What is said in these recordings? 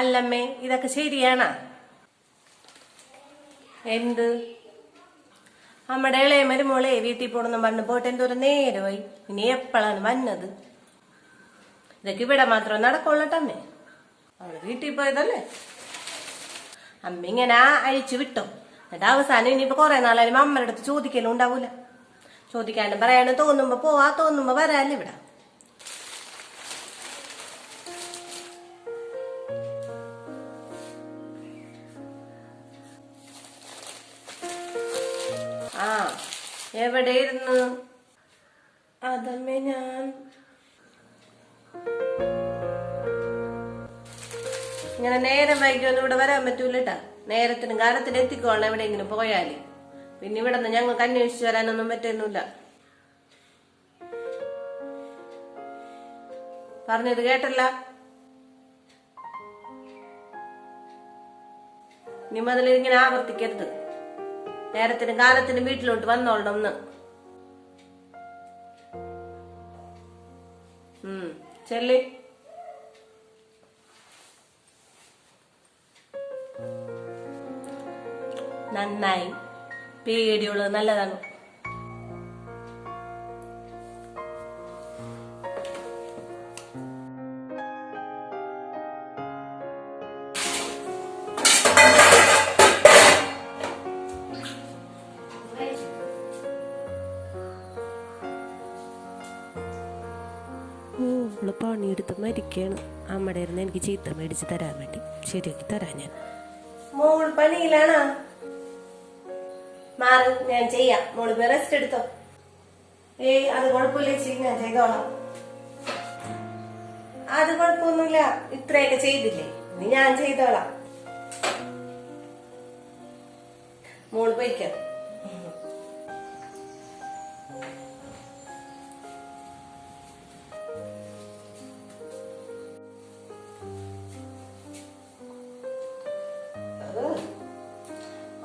അല്ലമ്മേ, ഇതൊക്കെ ശരിയാണോ? എന്ത്? നമ്മുടെ ഇളയ മരുമോളെ വീട്ടിൽ പോണെന്നും പറഞ്ഞു പോയിട്ട് എന്തോരം നേരമായി. ഇനി എപ്പോഴാണ് വന്നത്? ഇതൊക്കെ ഇവിടെ മാത്രം നടക്കൊള്ളട്ടമ്മേ. അവള് വീട്ടിൽ പോയതല്ലേ. അമ്മ ഇങ്ങനെ അഴിച്ചു വിട്ടോ. എന്നിട്ട് അവസാനം ഇനിയിപ്പോ കുറെ നാളായാലും അമ്മയുടെ അടുത്ത് ചോദിക്കലും ഉണ്ടാവൂല. ചോദിക്കാണ്ടും പറയാനും തോന്നുമ്പോ പോവാ, തോന്നുമ്പോ വരാല്ലേ ഇവിടെ. ആ, എവിടെ ഇരുന്ന്? അതമ്മേ, ഞാൻ ഇങ്ങനെ നേരം വൈകിയൊന്നും ഇവിടെ വരാൻ പറ്റൂലട്ടാ. നേരത്തിനും കാലത്തിനും എത്തിക്കോളണം എവിടെയെങ്കിലും പോയാല്. പിന്നെ ഇവിടെ നിന്ന് ഞങ്ങൾക്ക് അന്വേഷിച്ചു വരാനൊന്നും പറ്റുന്നില്ല. പറഞ്ഞത് കേട്ടല്ല. ഇനി മുതൽ ഇങ്ങനെ ആവർത്തിക്കരുത്. നേരത്തിനും കാലത്തിനും വീട്ടിലോട്ട് വന്നോളണം ഒന്ന്. ചെല്ലി. നന്നായി. പേടിയുള്ളത് നല്ലതാണ്. പണിയെടുത്ത് മരിക്കാണ്. അമ്മയുടെ ആയിരുന്നു എനിക്ക് ചീത്ത മേടിച്ച് തരാൻ വേണ്ടി. ശരിയാക്കി തരാൻ ഞാൻ. മോൾ പണിയിലാണോ? മാറി, ഞാൻ ചെയ്യാം. മോള് റെസ്റ്റ് എടുത്തോ. അത് കുഴപ്പമില്ല ചേച്ചി, ഞാൻ ചെയ്തോളാം. അത് കുഴപ്പമൊന്നുമില്ല, ഇത്രയൊക്കെ ചെയ്തില്ലേ, ഇനി ഞാൻ ചെയ്തോളാം. മോള് പോയിക്കോ.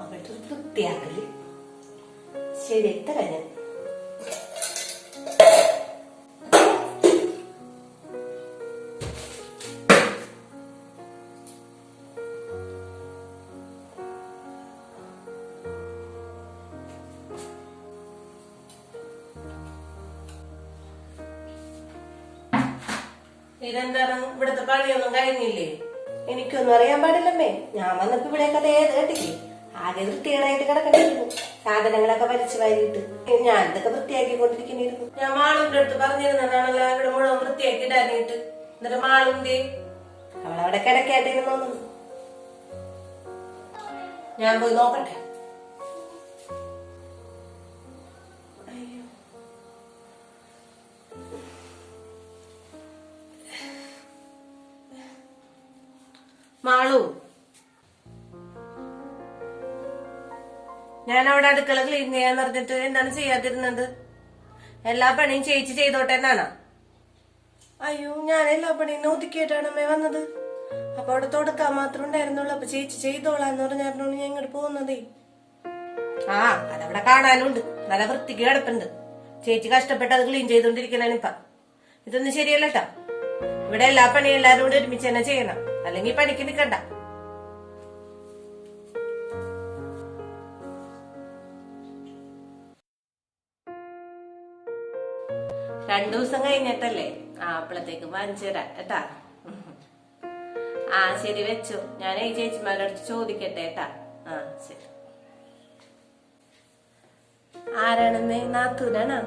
അവളുടെ വൃത്തിയാക്കല് ശരിയായി തരാം ഞാൻ. ഇതെന്താണ്, ഇവിടുത്തെ പണിയൊന്നും കഴിഞ്ഞില്ലേ? എനിക്കൊന്നും അറിയാൻ പാടില്ലമ്മേ. ഞാൻ വന്നപ്പോ ഇവിടെയൊക്കെ ഏത് കേട്ടില്ലേ, ആകെ വൃത്തികേടായിട്ട് കിടക്കണ്ടിരുന്നു. സാധനങ്ങളൊക്കെ വലിച്ചു വാരിയിട്ട് ഞാൻ ഇതൊക്കെ വൃത്തിയാക്കിക്കൊണ്ടിരിക്കുന്നിരുന്നു. ഞാൻ മാളുവിന്റെ അടുത്ത് പറഞ്ഞിരുന്നതാണല്ലോ ഇവിടെ മുഴുവൻ വൃത്തിയാക്കി ഇടാനായിട്ട്. എന്നിട്ട് മാളുവിന്റെ അവളവിടെ കിടക്കായിട്ടിരുന്നു. ഞാൻ പോയി നോക്കട്ടെ. മാളു, ഞാൻ അവിടെ അടുക്കള ക്ലീൻ ചെയ്യാൻ പറഞ്ഞിട്ട് എന്താണ് ചെയ്യാതിരുന്നത്? എല്ലാ പണിയും ചേച്ചി ചെയ്തോട്ടെ എന്നാണോ? അയ്യോ, ഞാൻ എല്ലാ പണിയും ഒതുക്കിയിട്ടാണമ്മേ വന്നത്. അപ്പൊ അവിടെ തുടക്കാൻ മാത്രം ഉണ്ടായിരുന്നുള്ളൂ. അപ്പൊ ചേച്ചി ചെയ്തോളാന്ന് പറഞ്ഞായിരുന്നു ഞാൻ ഇങ്ങോട്ട് പോകുന്നതേ. ആ, അതവിടെ കാണാനുണ്ട്. നല്ല വൃത്തിക്ക് കിടപ്പുണ്ട്. ചേച്ചി കഷ്ടപ്പെട്ട് അത് ക്ലീൻ ചെയ്തോണ്ടിരിക്കലാണ് ഇപ്പൊ. ഇതൊന്നും ശരിയല്ലട്ടാ. ഇവിടെ എല്ലാ പണിയും എല്ലാരും കൂടെ ഒരുമിച്ച് തന്നെ ചെയ്യണം, അല്ലെങ്കിൽ പണിക്ക് നിൽക്കണ്ട. രണ്ടു ദിവസം കഴിഞ്ഞിട്ടല്ലേ? അപ്പോഴത്തേക്ക് വാങ്ങിച്ചു തരാം കേട്ടാ. ശരി, വെച്ചോ. ഞാൻ ഈ ചേച്ചിമാരുടെ അടുത്ത് ചോദിക്കട്ടെ കേട്ടാ. ശരി. ആരാണെന്നേ? നാത്തൂനാണോ?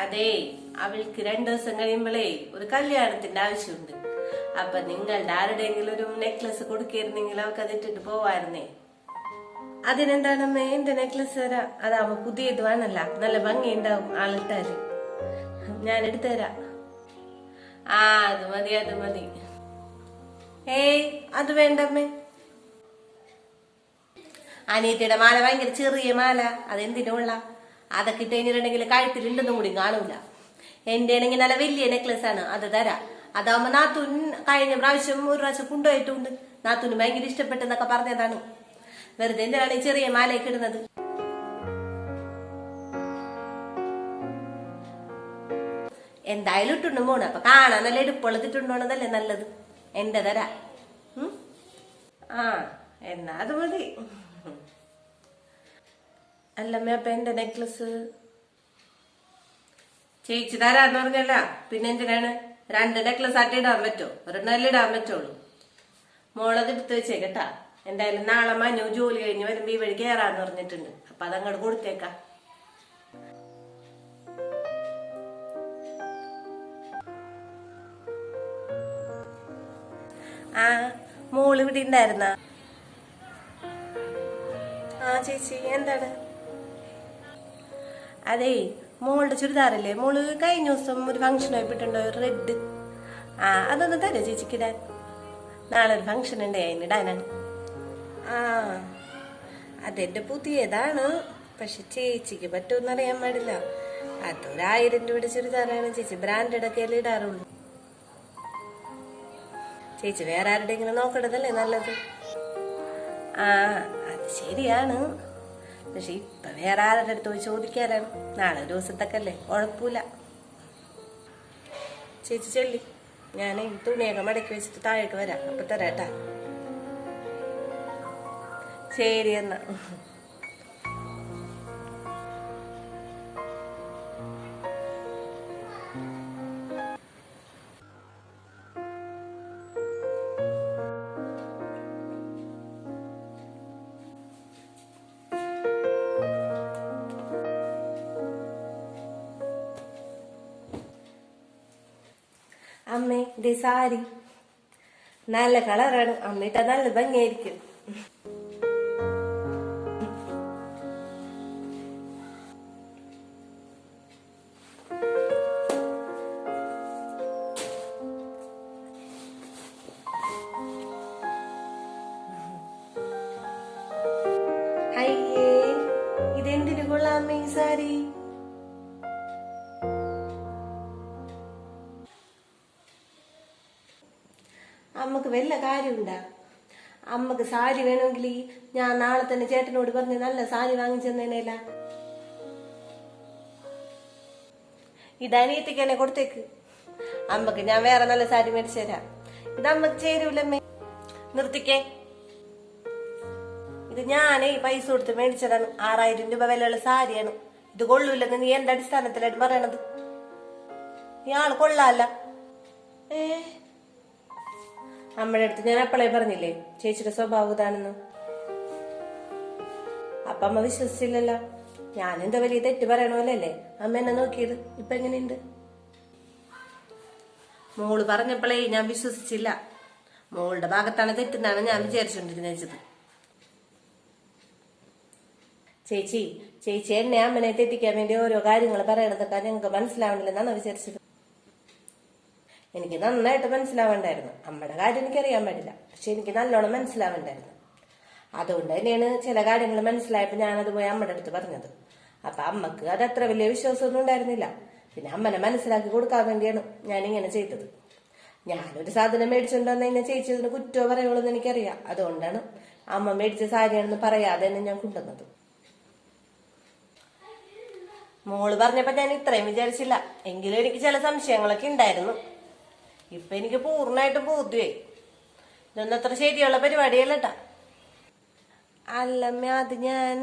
അതെ, അവൾക്ക് 2 ദിവസം കഴിയുമ്പോഴേ ഒരു കല്യാണത്തിന്റെ ആവശ്യമുണ്ട്. അപ്പൊ നിങ്ങളുടെ ആരുടെയെങ്കിലും ഒരു നെക്ലസ് കൊടുക്കായിരുന്നെങ്കിൽ അവൾക്ക് അതിട്ടിട്ട് പോവായിരുന്നേ. അതിനെന്താണമ്മേ, എന്റെ നെക്ലസ് തരാം. അതാവുമ്പോ പുതിയത് വേണല്ല, നല്ല ഭംഗിയുണ്ടാവും ആളിട്ടാല്. ഞാൻ എടുത്തുതരാം. അത് മതി, അത് മതി. അത് വേണ്ടമ്മേ. അനിയത്തിയുടെ മാല ഭയങ്കര ചെറിയ മാല, അതെന്തിനുള്ള? അതൊക്കെ ഇട്ട് കഴിഞ്ഞിട്ടുണ്ടെങ്കിൽ കഴുത്തിലുണ്ടെന്നും കൂടി കാണൂല. എന്റെ ആണെങ്കിൽ നല്ല വലിയ നെക്ലസ് ആണ്, അത് തരാം. അതാവുമ്പോ നാത്തൂൻ കഴിഞ്ഞ പ്രാവശ്യം ഒരു പ്രാവശ്യം കൊണ്ടുപോയിട്ടുണ്ട്. നാത്തൂന് ഭയങ്കര ഇഷ്ടപ്പെട്ടെന്നൊക്കെ പറഞ്ഞതാണ്. വെറുതെ എന്തിനാണ് ഈ ചെറിയ മാലയൊക്കെ ഇടുന്നത്? എന്തായാലും ഇട്ടുണ്ടും പോണ അപ്പൊ കാണാൻ നല്ല എടുപ്പുള്ളത് ഇട്ടുണ്ടോണതല്ലേ നല്ലത്. എന്റെ തരാ. ആ എന്നാ അത് മതി. അല്ലമ്മ അപ്പൊ എന്റെ നെക്ലസ് ചേച്ചി തരാന്ന് പറഞ്ഞല്ല, പിന്നെ എന്തിനാണ്? 2 നെക്ലസ് ആയിട്ട് ഇടാൻ പറ്റോ? ഒരെണ്ണല്ലേ ഇടാൻ പറ്റുള്ളൂ. മോളത് എടുത്ത് വെച്ചേക്കട്ടാ. എന്തായാലും നാളെ മനു ജോലി കഴിഞ്ഞ് വരുമ്പോ ഈ വഴി കയറാന്ന് പറഞ്ഞിട്ടുണ്ട്. അപ്പൊ അതങ്ങോട്ട് കൊടുത്തേക്കാം. ആ മോള് ഇവിടെ ഉണ്ടായിരുന്ന? ആ ചേച്ചി എന്താണ്? അതേ മോളുടെ ചുരിദാറല്ലേ, മോള് കഴിഞ്ഞ ദിവസം ഒരു ഫംഗ്ഷൻ ആയിപ്പിട്ടുണ്ടോ റെഡ്? ആ അതൊന്ന് തരാം ചേച്ചിക്ക് ഇടാൻ. നാളെ ഒരു ഫംഗ്ഷൻ ഉണ്ട്, അതിനിടാനാണ്. ആ അതെന്റെ പുതിയതാണ്, പക്ഷെ ചേച്ചിക്ക് പറ്റുമെന്ന് അറിയാൻ പാടില്ല. അതൊരു 1000 രൂപയുടെ ചുരിദാറാണ്. ചേച്ചി ബ്രാൻഡഡ് ഒക്കെ അല്ലേ ഇടാറുള്ളൂ. ചേച്ചി വേറെ ആരുടെയെങ്കിലും നോക്കണതല്ലേ നല്ലത്. ആ അത് ശരിയാണ്, പക്ഷെ ഇപ്പൊ വേറെ ആരുടെ അടുത്ത് പോയി ചോദിക്കാനാണ്? നാളെ ഒരു ദിവസത്തൊക്കെ അല്ലേ, കുഴപ്പമില്ല. ചേച്ചി ചൊല്ലി, ഞാൻ ഈ തുണിയൊക്കെ മടക്കി വെച്ചിട്ട് താഴേക്ക് വരാം, അപ്പൊ തരാട്ടാ. ശരി എന്നാ. അമ്മേ ഇതേ സാരി നല്ല കളറാണ്, അമ്മയിട്ട നല്ല ഭംഗിയായിരിക്കും. അയ്യേ ഇതെന്തിനു കൊള്ളാമേ ഈ സാരി? അമ്മക്ക് വല്ല കാര്യമുണ്ടാ? അമ്മക്ക് സാരി വേണമെങ്കിൽ ഞാൻ നാളെ തന്നെ ചേട്ടനോട് പറഞ്ഞ് നല്ല സാരി വാങ്ങിച്ചെന്നേനല്ല. ഇതനിയത്തിക്ക് എന്നെ കൊടുത്തേക്ക്, അമ്മക്ക് ഞാൻ വേറെ നല്ല സാരി മേടിച്ചു തരാം. ഇത് അമ്മക്ക് ചേരൂലമ്മേ, നിർത്തിക്കേ. ഇത് ഞാനേ പൈസ കൊടുത്ത് മേടിച്ചതാണ്, 6000 രൂപ വിലയുള്ള സാരിയാണ്. ഇത് കൊള്ളൂല്ലെന്ന് നീ എന്റെ അടിസ്ഥാനത്തിലായിട്ട് പറയണത്? ഇയാള് കൊള്ളാല്ല. അമ്മയുടെ അടുത്ത് ഞാൻ അപ്പളേ പറഞ്ഞില്ലേ ചേച്ചിയുടെ സ്വഭാവം ഇതാണെന്ന്. അപ്പൊ അമ്മ വിശ്വസിച്ചില്ലല്ലോ. ഞാനെന്താ വലിയ തെറ്റ് പറയണമല്ലേ അമ്മ എന്നെ നോക്കിയത്? ഇപ്പൊ എങ്ങനെയുണ്ട്? മോള് പറഞ്ഞപ്പോഴേ ഞാൻ വിശ്വസിച്ചില്ല. മോളുടെ ഭാഗത്താണ് തെറ്റെന്നാണ് ഞാൻ വിചാരിച്ചോണ്ടിരുന്നത്. ചേച്ചി എന്നെ അമ്മനെ തെറ്റിക്കാൻ വേണ്ടി ഓരോ കാര്യങ്ങൾ പറയണതൊക്കെ ഞങ്ങൾക്ക് മനസ്സിലാവണില്ലെന്നാണ് വിചാരിച്ചത്. എനിക്ക് നന്നായിട്ട് മനസ്സിലാവണ്ടായിരുന്നു. അമ്മയുടെ കാര്യം എനിക്കറിയാൻ പാടില്ല, പക്ഷെ എനിക്ക് നല്ലോണം മനസ്സിലാവണ്ടായിരുന്നു. അതുകൊണ്ട് തന്നെയാണ് ചില കാര്യങ്ങൾ മനസ്സിലായപ്പോൾ ഞാനത് പോയി അമ്മയുടെ അടുത്ത് പറഞ്ഞത്. അപ്പൊ അമ്മക്ക് അത് അത്ര വലിയ വിശ്വാസമൊന്നും ഉണ്ടായിരുന്നില്ല. പിന്നെ അമ്മനെ മനസ്സിലാക്കി കൊടുക്കാൻ വേണ്ടിയാണ് ഞാൻ ഇങ്ങനെ ചെയ്തത്. ഞാനൊരു സാധനം മേടിച്ചുകൊണ്ടുവന്ന് കഴിഞ്ഞാൽ ചേച്ചി അതിന് കുറ്റോ പറയുള്ളൂ എന്ന് എനിക്കറിയാം. അതുകൊണ്ടാണ് അമ്മ മേടിച്ച സാരിയാണെന്ന് പറയാതെ തന്നെ ഞാൻ കൊണ്ടുവന്നത്. മോള് പറഞ്ഞപ്പോ ഞാൻ ഇത്രയും വിചാരിച്ചില്ല. എങ്കിലും എനിക്ക് ചില സംശയങ്ങളൊക്കെ ഉണ്ടായിരുന്നു. ഇപ്പൊ എനിക്ക് പൂർണ്ണമായിട്ടും ബോധ്യമായി. ഇതൊന്നും അത്ര ശരിയുള്ള പരിപാടിയല്ലട്ടാ. അല്ലമ്മ അത് ഞാൻ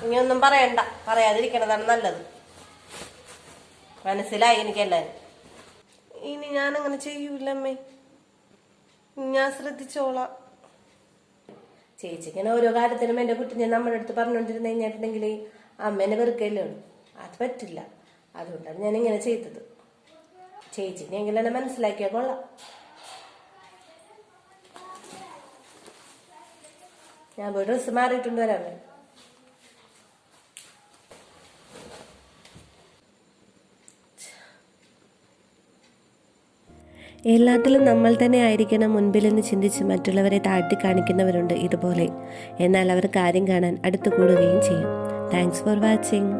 ഇനിയൊന്നും പറയണ്ട, പറയാതിരിക്കണതാണ് നല്ലത്. മനസ്സിലായി എനിക്കെല്ലാരും. ഇനി ഞാൻ അങ്ങനെ ചെയ്യൂലമ്മേ, ഞാൻ ശ്രദ്ധിച്ചോളാം. ചേച്ചിങ്ങനെ ഓരോ കാര്യത്തിനും എന്റെ കുട്ടി ഞാൻ നമ്മുടെ അടുത്ത് പറഞ്ഞുകൊണ്ടിരുന്ന കഴിഞ്ഞിട്ടുണ്ടെങ്കിൽ അമ്മേനെ വെറുക്കല്ലേ ഉള്ളൂ. അത് പറ്റില്ല. അതുകൊണ്ടാണ് ഞാൻ ഇങ്ങനെ ചെയ്തത്. ചേച്ചിനെ എങ്കിലും എന്നെ മനസ്സിലാക്കിയാ കൊള്ളാം. ഞാൻ പോയി ഡ്രസ്സ് മാറിയിട്ടുണ്ട്, വരാമേ. എല്ലാത്തിലും നമ്മൾ തന്നെ ആയിരിക്കണം മുൻപിലെന്ന് ചിന്തിച്ച് മറ്റുള്ളവരെ താഴ്ത്തി കാണിക്കുന്നവരുണ്ട് ഇതുപോലെ. എന്നാൽ അവർ കാര്യം കാണാൻ അടുത്തു കൂടുകയും ചെയ്യും. Thanks for watching.